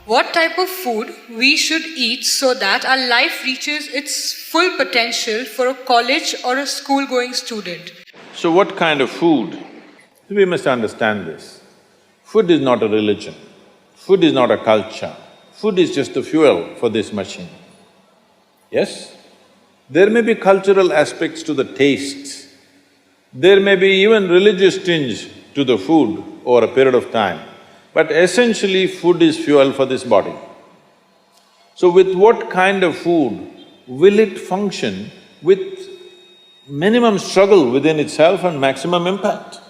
what type of food we should eat so that our life reaches its full potential for a college or a school-going student. So what kind of food? We must understand this. Food is not a religion, food is not a culture, food is just the fuel for this machine. Yes? There may be cultural aspects to the taste, there may be even religious tinge to the food over a period of time, but essentially food is fuel for this body. So with what kind of food will it function with minimum struggle within itself and maximum impact?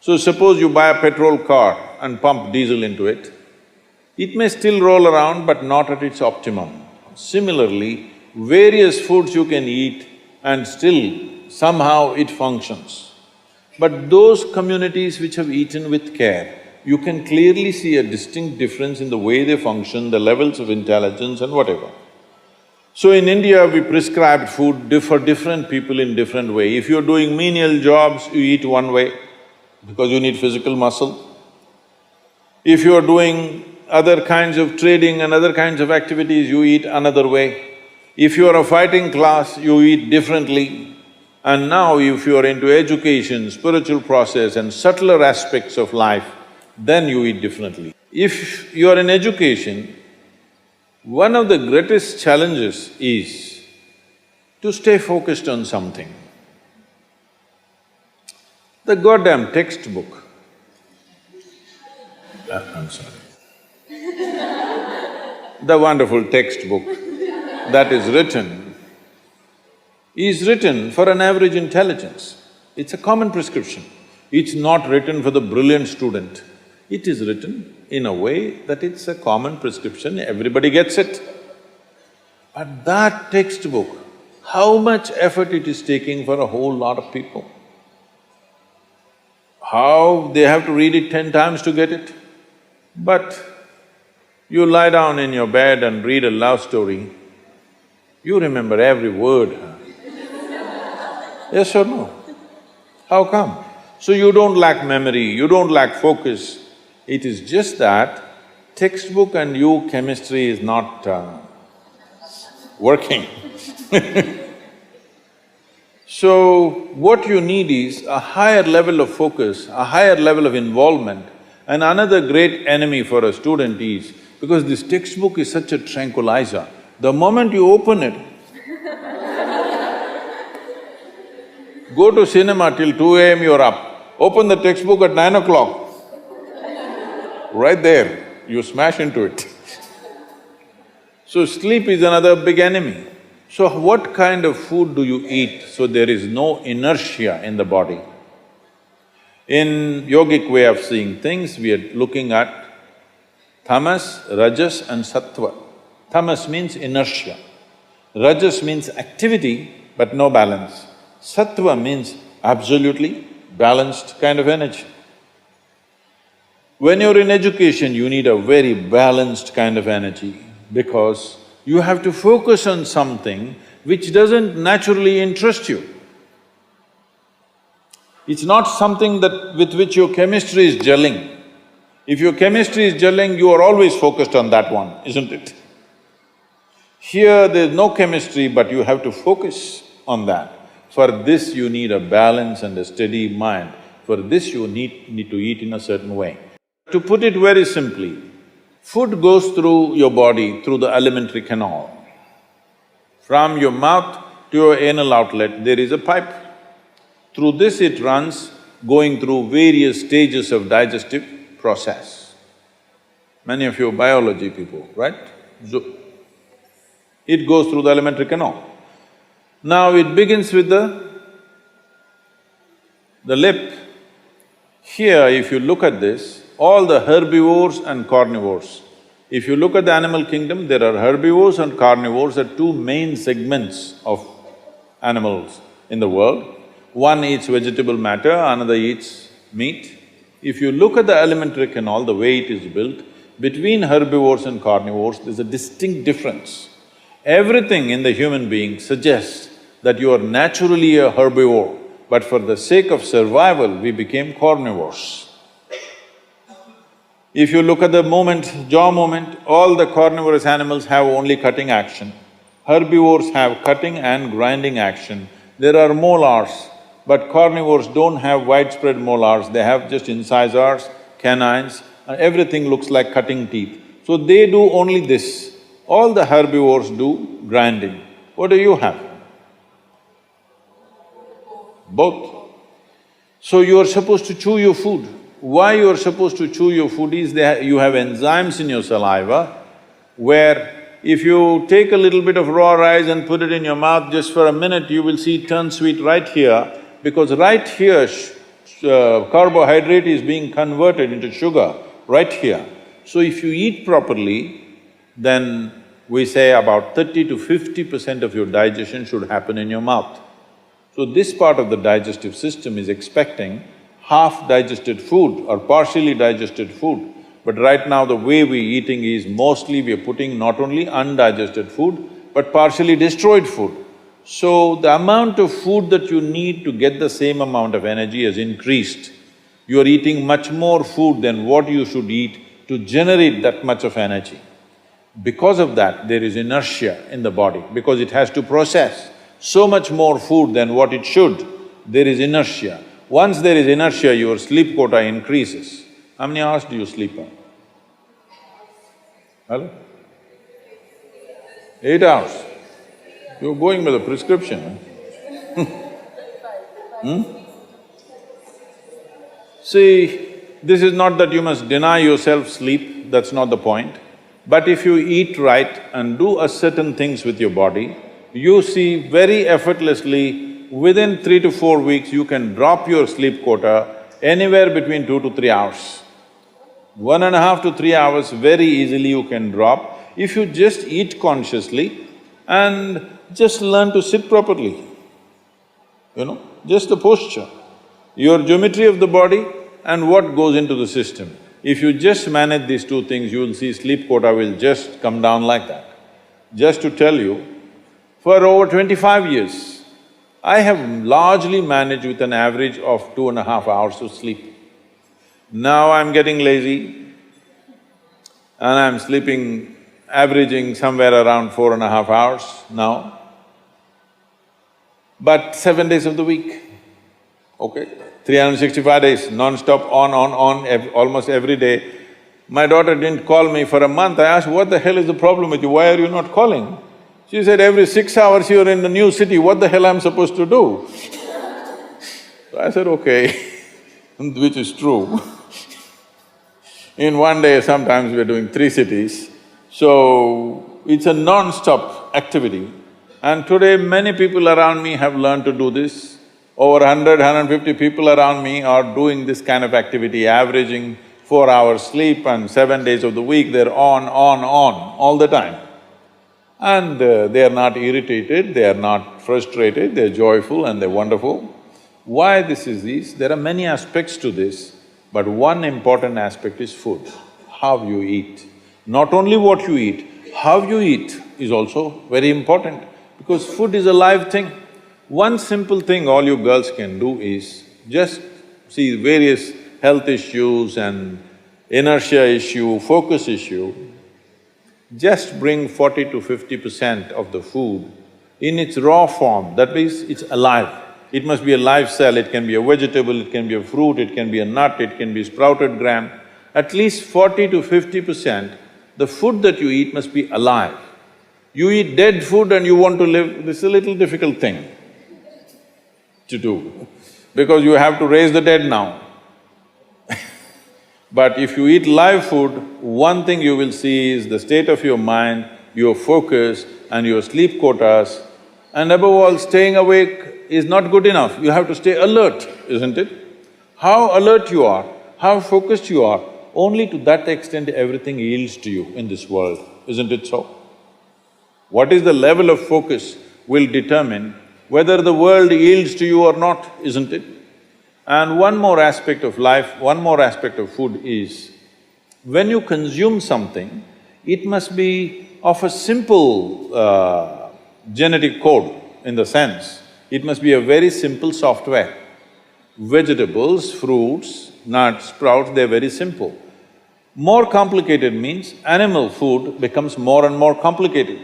So suppose you buy a petrol car and pump diesel into it, it may still roll around but not at its optimum. Similarly, various foods you can eat and still somehow it functions. But those communities which have eaten with care, you can clearly see a distinct difference in the way they function, the levels of intelligence and whatever. So in India, we prescribed food for different people in different way. If you're doing menial jobs, you eat one way because you need physical muscle. If you're doing other kinds of trading and other kinds of activities, you eat another way. If you're a fighting class, you eat differently. And now if you're into education, spiritual process and subtler aspects of life, then you eat differently. If you're in education, one of the greatest challenges is to stay focused on something. The goddamn textbook, I'm sorry. The wonderful textbook that is written for an average intelligence. It's a common prescription. It's not written for the brilliant student. It is written in a way that it's a common prescription, everybody gets it. But that textbook, how much effort it is taking for a whole lot of people? How they have to read it 10 times to get it? But you lie down in your bed and read a love story, you remember every word, huh? Yes or no? How come? So you don't lack memory, you don't lack focus. It is just that textbook and you chemistry is not working. So what you need is a higher level of focus, a higher level of involvement. And another great enemy for a student is, because this textbook is such a tranquilizer, the moment you open it, go to cinema till 2 a.m. you're up, open the textbook at 9 o'clock, right there, you smash into it. So sleep is another big enemy. So what kind of food do you eat so there is no inertia in the body? In yogic way of seeing things, we are looking at tamas, rajas and sattva. Tamas means inertia, rajas means activity but no balance, sattva means absolutely balanced kind of energy. When you're in education, you need a very balanced kind of energy because you have to focus on something which doesn't naturally interest you. It's not something with which your chemistry is gelling. If your chemistry is gelling, you are always focused on that one, isn't it? Here there's no chemistry, but you have to focus on that. For this you need a balance and a steady mind. For this you need to eat in a certain way. To put it very simply, food goes through your body through the alimentary canal. From your mouth to your anal outlet, there is a pipe. Through this it runs, going through various stages of digestive process. Many of you are biology people, right? It goes through the alimentary canal. Now it begins with the lip. Here, if you look at this, all the herbivores and carnivores. If you look at the animal kingdom, there are herbivores and carnivores are two main segments of animals in the world. One eats vegetable matter, another eats meat. If you look at the alimentary canal, the way it is built, between herbivores and carnivores, there's a distinct difference. Everything in the human being suggests that you are naturally a herbivore, but for the sake of survival, we became carnivores. If you look at the movement, jaw movement, all the carnivorous animals have only cutting action. Herbivores have cutting and grinding action. There are molars, but carnivores don't have widespread molars, they have just incisors, canines, and everything looks like cutting teeth. So they do only this. All the herbivores do grinding. What do you have? Both. So you are supposed to chew your food. Why you are supposed to chew your food is you have enzymes in your saliva where if you take a little bit of raw rice and put it in your mouth just for a minute, you will see it turn sweet right here, because right here carbohydrate is being converted into sugar, right here. So if you eat properly, then we say about 30 to 50% of your digestion should happen in your mouth. So this part of the digestive system is expecting half-digested food or partially digested food. But right now the way we're eating is mostly we're putting not only undigested food, but partially destroyed food. So the amount of food that you need to get the same amount of energy has increased. You're eating much more food than what you should eat to generate that much of energy. Because of that, there is inertia in the body, because it has to process so much more food than what it should, there is inertia. Once there is inertia, your sleep quota increases. How many hours do you sleep on? Hello? 8 hours. You're going by the prescription, huh? See, this is not that you must deny yourself sleep, that's not the point. But if you eat right and do a certain things with your body, you see very effortlessly, within 3 to 4 weeks, you can drop your sleep quota anywhere between 2 to 3 hours. 1.5 to 3 hours very easily you can drop if you just eat consciously and just learn to sit properly, just the posture, your geometry of the body and what goes into the system. If you just manage these two things, you will see sleep quota will just come down like that. Just to tell you, for over 25 years, I have largely managed with an average of 2.5 hours of sleep. Now I'm getting lazy and I'm sleeping, averaging somewhere around 4.5 hours now, but 7 days of the week, okay? 365 days, non-stop, on, almost every day. My daughter didn't call me for a month. I asked, what the hell is the problem with you? Why are you not calling? She said, every 6 hours you're in a new city, what the hell I'm supposed to do? So I said, okay, which is true. In one day, sometimes we're doing 3 cities, so it's a non-stop activity. And today, many people around me have learned to do this. Over 100, 150 people around me are doing this kind of activity, averaging 4 hours sleep and 7 days of the week, they're on, all the time. And they are not irritated, they are not frustrated, they're joyful and they're wonderful. Why this is this? There are many aspects to this, but one important aspect is food, how you eat. Not only what you eat, how you eat is also very important, because food is a live thing. One simple thing all you girls can do is just see various health issues and inertia issue, focus issue, just bring 40 to 50% of the food in its raw form, that means it's alive. It must be a live cell, it can be a vegetable, it can be a fruit, it can be a nut, it can be sprouted gram. At least 40 to 50%, the food that you eat must be alive. You eat dead food and you want to live, this is a little difficult thing to do, because you have to raise the dead now. But if you eat live food, one thing you will see is the state of your mind, your focus and your sleep quotas, and above all, staying awake is not good enough, you have to stay alert, isn't it? How alert you are, how focused you are, only to that extent everything yields to you in this world, isn't it so? What is the level of focus will determine whether the world yields to you or not, isn't it? And one more aspect of life, one more aspect of food is, when you consume something, it must be of a simple genetic code in the sense, it must be a very simple software. Vegetables, fruits, nuts, sprouts, they're very simple. More complicated means animal food becomes more and more complicated.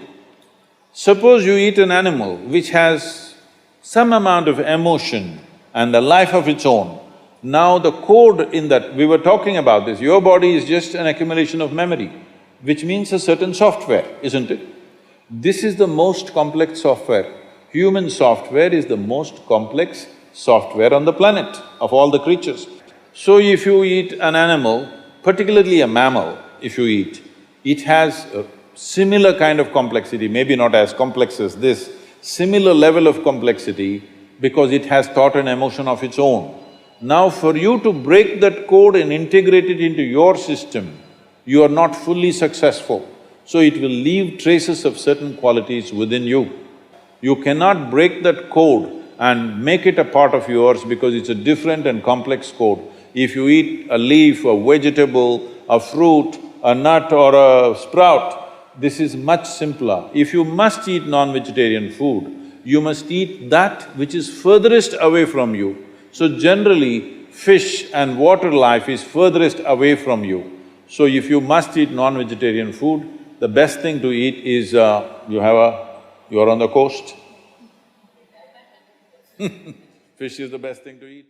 Suppose you eat an animal which has some amount of emotion and a life of its own. Now the code in that… we were talking about this, your body is just an accumulation of memory, which means a certain software, isn't it? This is the most complex software. Human software is the most complex software on the planet of all the creatures. So if you eat an animal, particularly a mammal, if you eat, it has a similar kind of complexity, maybe not as complex as this, similar level of complexity because it has thought and emotion of its own. Now for you to break that code and integrate it into your system, you are not fully successful. So it will leave traces of certain qualities within you. You cannot break that code and make it a part of yours because it's a different and complex code. If you eat a leaf, a vegetable, a fruit, a nut or a sprout, this is much simpler. If you must eat non-vegetarian food, you must eat that which is furthest away from you. So generally, fish and water life is furthest away from you. So if you must eat non-vegetarian food, the best thing to eat is you are on the coast. Fish is the best thing to eat.